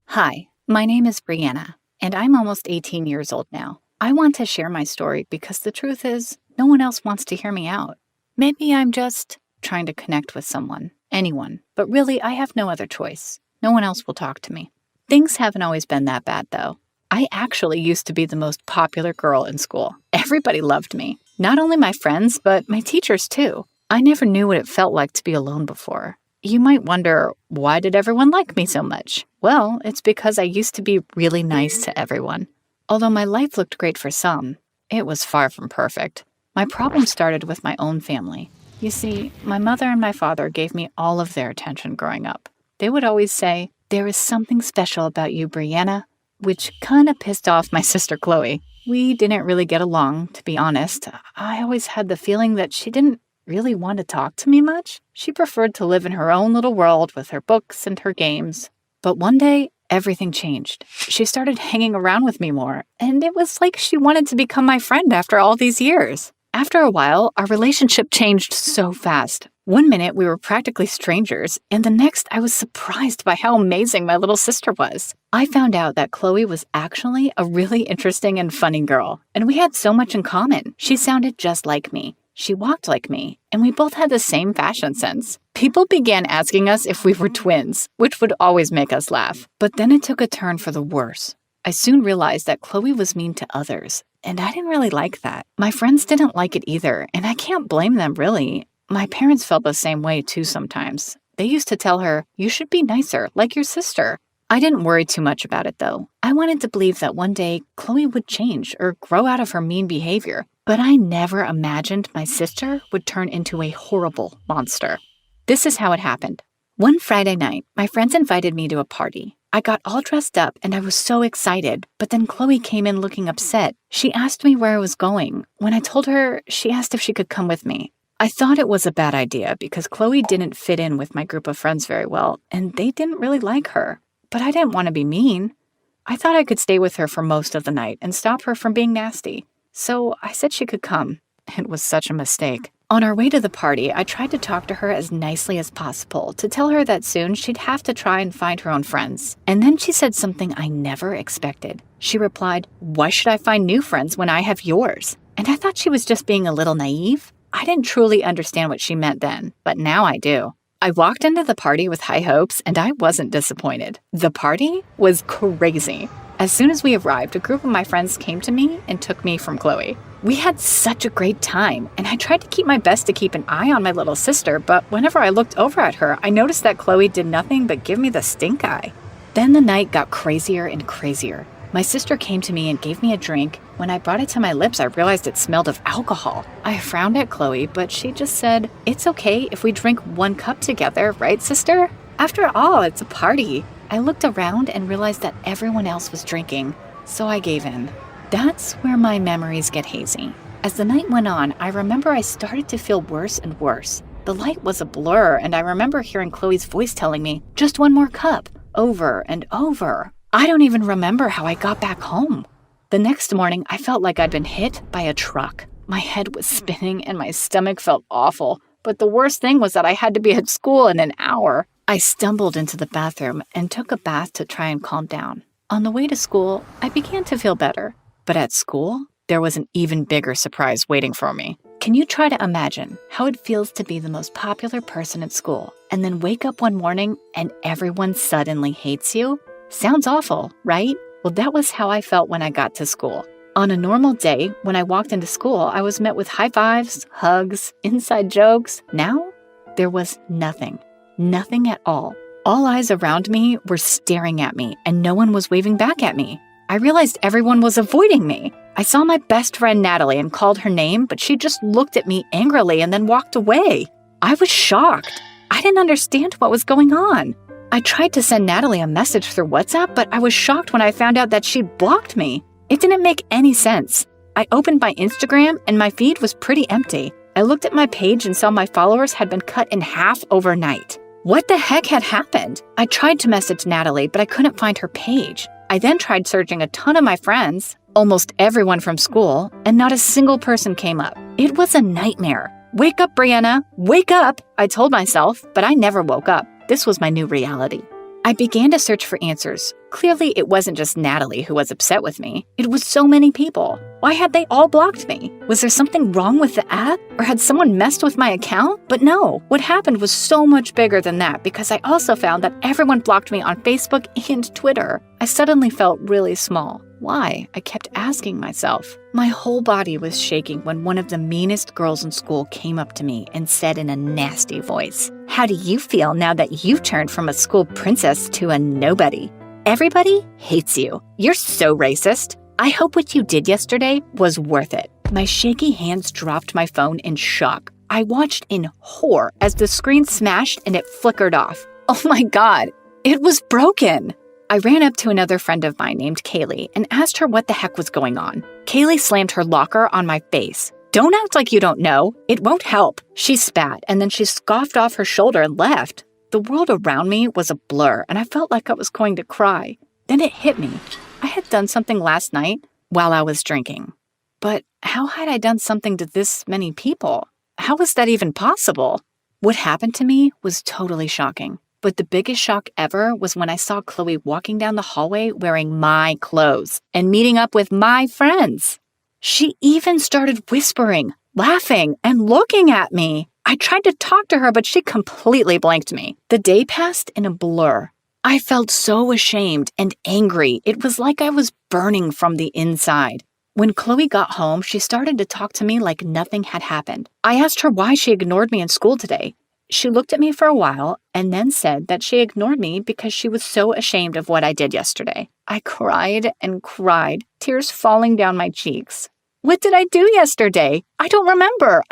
Hi, my name is Brianna, and I'm almost 18 years old now. I want to share my story because the truth is, no one else wants to hear me out. Maybe I'm just trying to connect with someone, anyone, but really I have no other choice. No one else will talk to me. Things haven't always been that bad, though. I actually used to be the most popular girl in school. Everybody loved me. Not only my friends, but my teachers too. I never knew what it felt like to be alone before. You might wonder, why did everyone like me so much? Well, it's because I used to be really nice to everyone. Although my life looked great for some, it was far from perfect. My problem started with my own family. You see, my mother and my father gave me all of their attention growing up. They would always say, "There is something special about you, Brianna," which kind of pissed off my sister Chloe. We didn't really get along, to be honest. I always had the feeling that she didn't really want to talk to me much. She preferred to live in her own little world with her books and her games. But one day, everything changed. She started hanging around with me more, and it was like she wanted to become my friend after all these years. After a while, our relationship changed so fast. One minute, we were practically strangers, and the next, I was surprised by how amazing my little sister was. I found out that Chloe was actually a really interesting and funny girl, and we had so much in common. She sounded just like me. She walked like me, and we both had the same fashion sense. People began asking us if we were twins, which would always make us laugh. But then it took a turn for the worse. I soon realized that Chloe was mean to others, and I didn't really like that. My friends didn't like it either, and I can't blame them really. My parents felt the same way too sometimes. They used to tell her, "You should be nicer, like your sister." I didn't worry too much about it though. I wanted to believe that one day Chloe would change or grow out of her mean behavior. But I never imagined my sister would turn into a horrible monster. This is how it happened. One Friday night, my friends invited me to a party. I got all dressed up and I was so excited, but then Chloe came in looking upset. She asked me where I was going. When I told her, she asked if she could come with me. I thought it was a bad idea because Chloe didn't fit in with my group of friends very well, and they didn't really like her. But I didn't want to be mean. I thought I could stay with her for most of the night and stop her from being nasty. So I said she could come. It was such a mistake. On our way to the party, I tried to talk to her as nicely as possible to tell her that soon she'd have to try and find her own friends. And then she said something I never expected. She replied, "Why should I find new friends when I have yours?" And I thought she was just being a little naive. I didn't truly understand what she meant then, but now I do. I walked into the party with high hopes, and I wasn't disappointed. The party was crazy. As soon as we arrived, a group of my friends came to me and took me from Chloe. We had such a great time, and I tried to keep my best to keep an eye on my little sister, but whenever I looked over at her, I noticed that Chloe did nothing but give me the stink eye. Then the night got crazier and crazier. My sister came to me and gave me a drink. When I brought it to my lips, I realized it smelled of alcohol. I frowned at Chloe, but she just said, "It's okay if we drink 1 cup together, right, sister? After all, it's a party." I looked around and realized that everyone else was drinking, so I gave in. That's where my memories get hazy. As the night went on, I remember I started to feel worse and worse. The light was a blur, and I remember hearing Chloe's voice telling me, "Just 1 more cup," over and over. I don't even remember how I got back home. The next morning, I felt like I'd been hit by a truck. My head was spinning and my stomach felt awful, but the worst thing was that I had to be at school in an hour. I stumbled into the bathroom and took a bath to try and calm down. On the way to school, I began to feel better. But at school, there was an even bigger surprise waiting for me. Can you try to imagine how it feels to be the most popular person at school and then wake up one morning and everyone suddenly hates you? Sounds awful, right? Well, that was how I felt when I got to school. On a normal day, when I walked into school, I was met with high fives, hugs, inside jokes. Now, there was nothing. Nothing at all. All eyes around me were staring at me, and no one was waving back at me. I realized everyone was avoiding me. I saw my best friend Natalie and called her name, but she just looked at me angrily and then walked away. I was shocked. I didn't understand what was going on. I tried to send Natalie a message through WhatsApp, but I was shocked when I found out that she'd blocked me. It didn't make any sense. I opened my Instagram and my feed was pretty empty. I looked at my page and saw my followers had been cut in half overnight. What the heck had happened? I tried to message Natalie, but I couldn't find her page. I then tried searching a ton of my friends, almost everyone from school, and not a single person came up. It was a nightmare. Wake up, Brianna, wake up, I told myself, but I never woke up. This was my new reality. I began to search for answers. Clearly, it wasn't just Natalie who was upset with me. It was so many people. Why had they all blocked me? Was there something wrong with the app? Or had someone messed with my account? But no, what happened was so much bigger than that because I also found that everyone blocked me on Facebook and Twitter. I suddenly felt really small. Why? I kept asking myself. My whole body was shaking when one of the meanest girls in school came up to me and said in a nasty voice, "How do you feel now that you've turned from a school princess to a nobody? Everybody hates you. You're so racist. I hope what you did yesterday was worth it." My shaky hands dropped my phone in shock. I watched in horror as the screen smashed and it flickered off. Oh my God, it was broken. I ran up to another friend of mine named Kaylee and asked her what the heck was going on. Kaylee slammed her locker on my face. "Don't act like you don't know. It won't help." She spat and then she scoffed off her shoulder and left. The world around me was a blur and I felt like I was going to cry. Then it hit me. I had done something last night while I was drinking. But how had I done something to this many people? How was that even possible? What happened to me was totally shocking. But the biggest shock ever was when I saw Chloe walking down the hallway wearing my clothes and meeting up with my friends. She even started whispering, laughing, and looking at me. I tried to talk to her, but she completely blanked me. The day passed in a blur. I felt so ashamed and angry. It was like I was burning from the inside. When Chloe got home, she started to talk to me like nothing had happened. I asked her why she ignored me in school today. She looked at me for a while and then said that she ignored me because she was so ashamed of what I did yesterday. I cried and cried, tears falling down my cheeks. What did I do yesterday? I don't remember.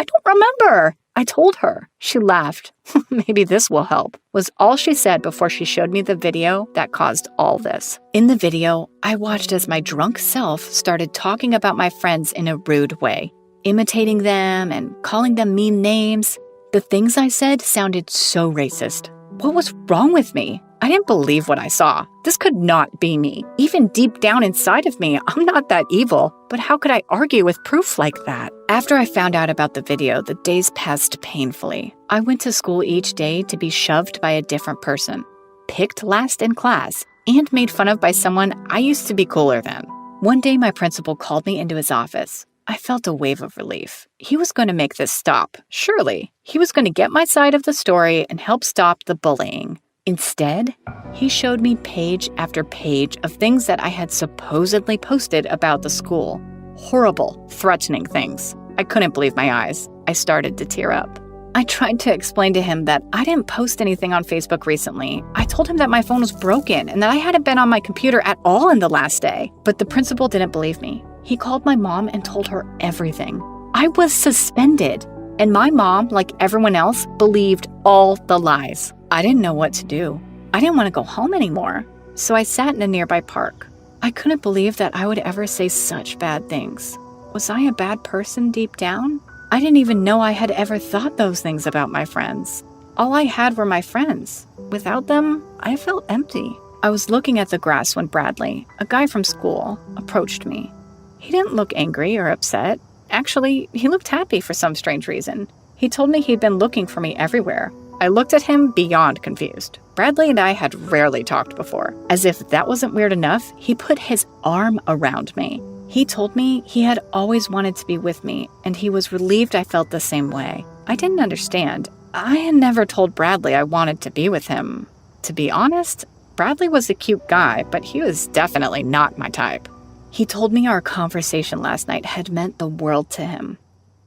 I told her. She laughed. "Maybe this will help," was all she said before she showed me the video that caused all this. In the video, I watched as my drunk self started talking about my friends in a rude way, imitating them and calling them mean names. The things I said sounded so racist. What was wrong with me? I didn't believe what I saw. This could not be me. Even deep down inside of me, I'm not that evil. But how could I argue with proof like that? After I found out about the video, the days passed painfully. I went to school each day to be shoved by a different person, picked last in class, and made fun of by someone I used to be cooler than. One day, my principal called me into his office. I felt a wave of relief. He was going to make this stop, surely. He was going to get my side of the story and help stop the bullying. Instead, he showed me page after page of things that I had supposedly posted about the school. Horrible, threatening things. I couldn't believe my eyes. I started to tear up. I tried to explain to him that I didn't post anything on Facebook recently. I told him that my phone was broken and that I hadn't been on my computer at all in the last day. But the principal didn't believe me. He called my mom and told her everything. I was suspended. And my mom, like everyone else, believed all the lies. I didn't know what to do. I didn't want to go home anymore. So I sat in a nearby park. I couldn't believe that I would ever say such bad things. Was I a bad person deep down? I didn't even know I had ever thought those things about my friends. All I had were my friends. Without them, I felt empty. I was looking at the grass when Bradley, a guy from school, approached me. He didn't look angry or upset. Actually, he looked happy for some strange reason. He told me he'd been looking for me everywhere. I looked at him beyond confused. Bradley and I had rarely talked before. As if that wasn't weird enough, he put his arm around me. He told me he had always wanted to be with me, and he was relieved I felt the same way. I didn't understand. I had never told Bradley I wanted to be with him. To be honest, Bradley was a cute guy, but he was definitely not my type. He told me our conversation last night had meant the world to him.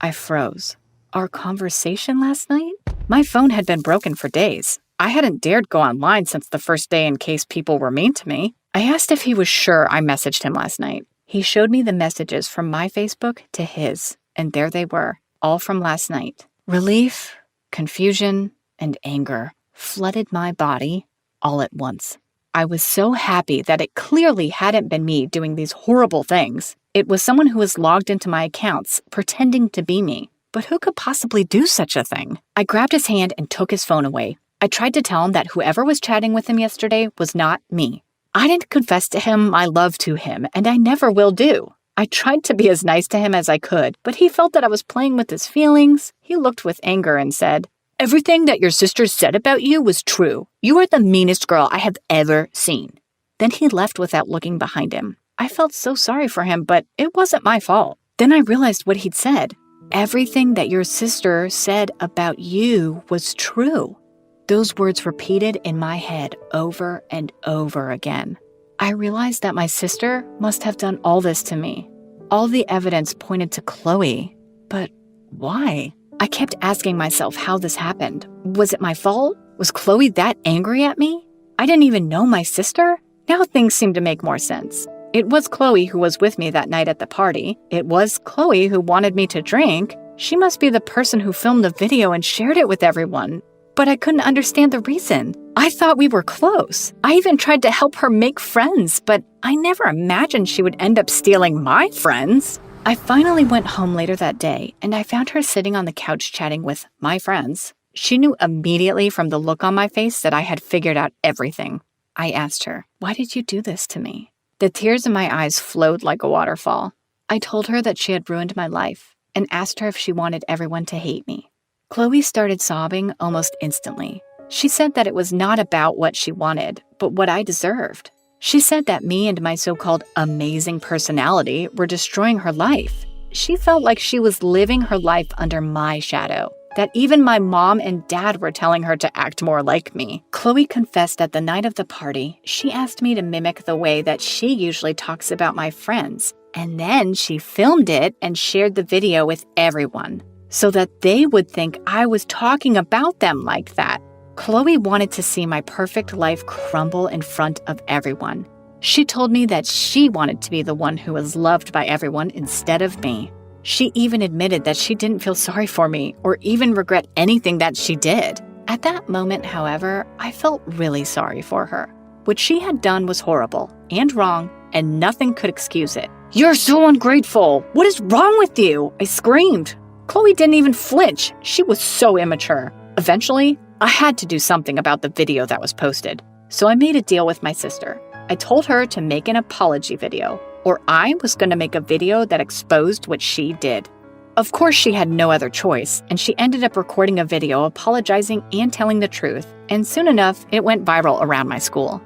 I froze. Our conversation last night? My phone had been broken for days. I hadn't dared go online since the first day in case people were mean to me. I asked if he was sure I messaged him last night. He showed me the messages from my Facebook to his, and there they were, all from last night. Relief, confusion, and anger flooded my body all at once. I was so happy that it clearly hadn't been me doing these horrible things. It was someone who was logged into my accounts, pretending to be me. But who could possibly do such a thing? I grabbed his hand and took his phone away. I tried to tell him that whoever was chatting with him yesterday was not me. I didn't confess to him my love to him, and I never will do. I tried to be as nice to him as I could, but he felt that I was playing with his feelings. He looked with anger and said, "Everything that your sister said about you was true. You are the meanest girl I have ever seen." Then he left without looking behind him. I felt so sorry for him, but it wasn't my fault. Then I realized what he'd said. Everything that your sister said about you was true. Those words repeated in my head over and over again. I realized that my sister must have done all this to me. All the evidence pointed to Chloe. But why? I kept asking myself how this happened. Was it my fault? Was Chloe that angry at me? I didn't even know my sister? Now things seem to make more sense. It was Chloe who was with me that night at the party. It was Chloe who wanted me to drink. She must be the person who filmed the video and shared it with everyone. But I couldn't understand the reason. I thought we were close. I even tried to help her make friends, but I never imagined she would end up stealing my friends. I finally went home later that day, and I found her sitting on the couch chatting with my friends. She knew immediately from the look on my face that I had figured out everything. I asked her, "Why did you do this to me?" The tears in my eyes flowed like a waterfall. I told her that she had ruined my life and asked her if she wanted everyone to hate me. Chloe started sobbing almost instantly. She said that it was not about what she wanted, but what I deserved. She said that me and my so-called amazing personality were destroying her life. She felt like she was living her life under my shadow, that even my mom and dad were telling her to act more like me. Chloe confessed that the night of the party, she asked me to mimic the way that she usually talks about my friends, and then she filmed it and shared the video with everyone, so that they would think I was talking about them like that. Chloe wanted to see my perfect life crumble in front of everyone. She told me that she wanted to be the one who was loved by everyone instead of me. She even admitted that she didn't feel sorry for me or even regret anything that she did. At that moment, however, I felt really sorry for her. What she had done was horrible and wrong, and nothing could excuse it. "You're so ungrateful! What is wrong with you?" I screamed. Chloe didn't even flinch. She was so immature. Eventually, I had to do something about the video that was posted. So I made a deal with my sister. I told her to make an apology video, or I was going to make a video that exposed what she did. Of course, she had no other choice, and she ended up recording a video apologizing and telling the truth, and soon enough, it went viral around my school.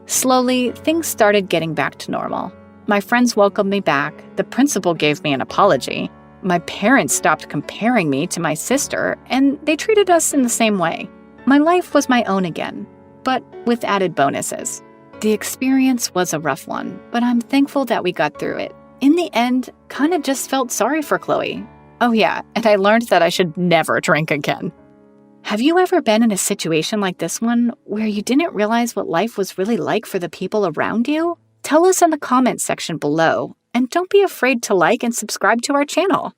Slowly, things started getting back to normal. My friends welcomed me back, the principal gave me an apology, my parents stopped comparing me to my sister, and they treated us in the same way. My life was my own again, but with added bonuses. The experience was a rough one, but I'm thankful that we got through it. In the end, kinda just felt sorry for Chloe. Oh yeah, and I learned that I should never drink again. Have you ever been in a situation like this one where you didn't realize what life was really like for the people around you? Tell us in the comments section below, and don't be afraid to like and subscribe to our channel.